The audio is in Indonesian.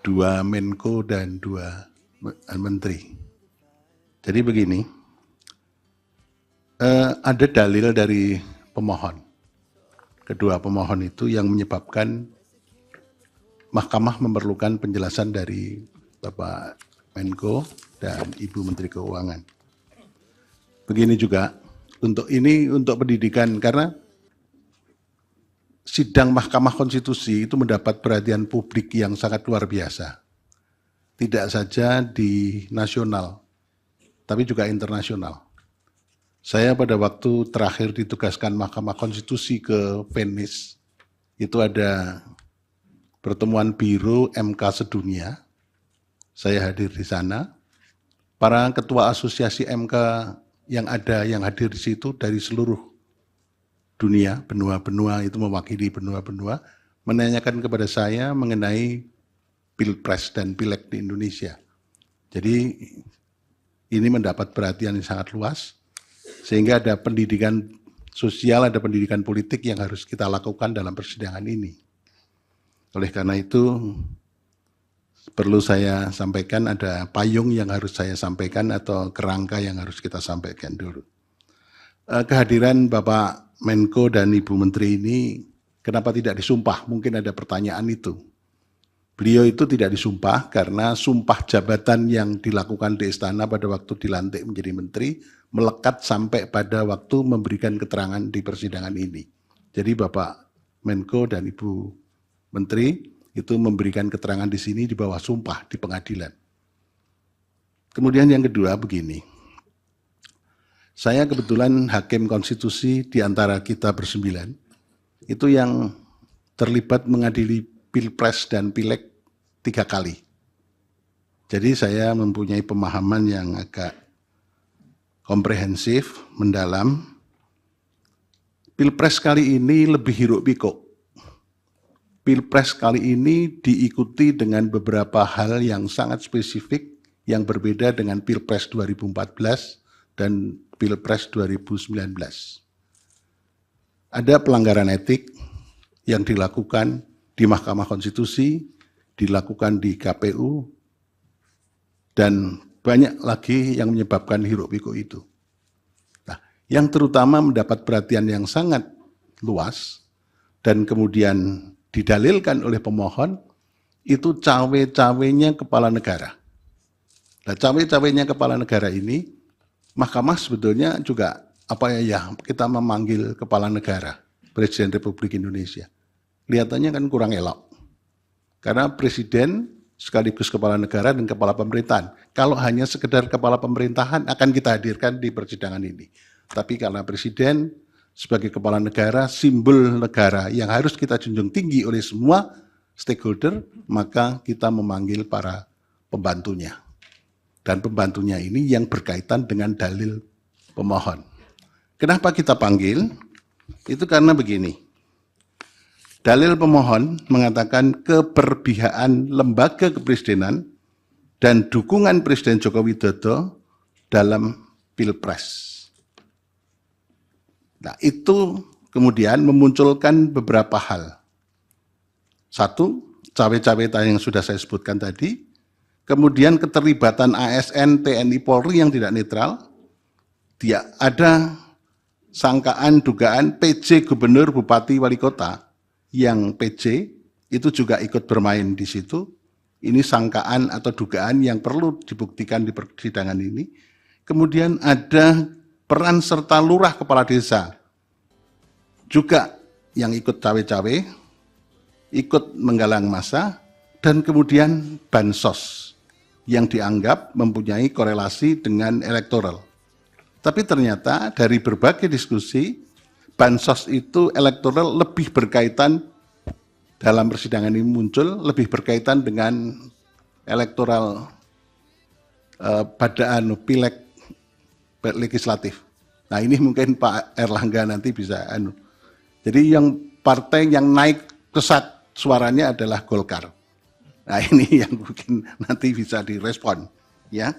Dua Menko dan dua Menteri. Jadi begini, ada dalil dari pemohon. Kedua pemohon itu yang menyebabkan Mahkamah memerlukan penjelasan dari Bapak Menko dan Ibu Menteri Keuangan. Begini juga, untuk pendidikan, karena sidang Mahkamah Konstitusi itu mendapat perhatian publik yang sangat luar biasa. Tidak saja di nasional, tapi juga internasional. Saya pada waktu terakhir ditugaskan Mahkamah Konstitusi ke Venice, itu ada pertemuan Biro MK sedunia, saya hadir di sana. Para ketua asosiasi MK yang hadir di situ dari seluruh dunia, benua-benua itu mewakili benua-benua, menanyakan kepada saya mengenai Pilpres dan Pileg di Indonesia. Jadi ini mendapat perhatian yang sangat luas, sehingga ada pendidikan sosial, ada pendidikan politik yang harus kita lakukan dalam persidangan ini. Oleh karena itu, perlu saya sampaikan, ada payung yang harus saya sampaikan atau kerangka yang harus kita sampaikan dulu. Kehadiran Bapak Menko dan Ibu Menteri ini kenapa tidak disumpah? Mungkin ada pertanyaan itu. Beliau itu tidak disumpah karena sumpah jabatan yang dilakukan di istana pada waktu dilantik menjadi menteri melekat sampai pada waktu memberikan keterangan di persidangan ini. Jadi Bapak Menko dan Ibu Menteri itu memberikan keterangan di sini di bawah sumpah di pengadilan. Kemudian yang kedua begini. Saya kebetulan hakim konstitusi di antara kita bersembilan, itu yang terlibat mengadili Pilpres dan Pileg 3 kali. Jadi saya mempunyai pemahaman yang agak komprehensif, mendalam. Pilpres kali ini lebih hiruk pikuk. Pilpres kali ini diikuti dengan beberapa hal yang sangat spesifik yang berbeda dengan Pilpres 2014 dan Pilpres 2019. Ada pelanggaran etik yang dilakukan di Mahkamah Konstitusi, dilakukan di KPU, dan banyak lagi yang menyebabkan hiruk-pikuk itu. Nah, yang terutama mendapat perhatian yang sangat luas dan kemudian didalilkan oleh pemohon, itu cawe-cawenya kepala negara. Nah, cawe-cawenya kepala negara ini, Mahkamah sebetulnya juga kita memanggil kepala negara, Presiden Republik Indonesia. Kelihatannya kan kurang elok. Karena Presiden sekaligus kepala negara dan kepala pemerintahan. Kalau hanya sekedar kepala pemerintahan akan kita hadirkan di persidangan ini. Tapi karena Presiden sebagai kepala negara, simbol negara yang harus kita junjung tinggi oleh semua stakeholder, maka kita memanggil para pembantunya. Dan pembantunya ini yang berkaitan dengan dalil pemohon. Kenapa kita panggil? Itu karena begini. Dalil pemohon mengatakan keberpihakan lembaga kepresidenan dan dukungan Presiden Joko Widodo dalam Pilpres. Nah, itu kemudian memunculkan beberapa hal. Satu, cawe-cawe yang sudah saya sebutkan tadi. Kemudian keterlibatan ASN, TNI, Polri yang tidak netral. Ada sangkaan, dugaan PJ Gubernur, Bupati, Wali Kota yang PJ itu juga ikut bermain di situ. Ini sangkaan atau dugaan yang perlu dibuktikan di persidangan ini. Kemudian ada peran serta lurah kepala desa juga yang ikut cawe-cawe, ikut menggalang massa, dan kemudian bansos yang dianggap mempunyai korelasi dengan elektoral. Tapi ternyata dari berbagai diskusi, bansos itu elektoral lebih berkaitan, dalam persidangan ini muncul, lebih berkaitan dengan elektoral pada Pileg legislatif. Nah ini mungkin Pak Erlangga nanti bisa Jadi yang partai yang naik pesat suaranya adalah Golkar. Nah ini yang mungkin nanti bisa direspon, ya.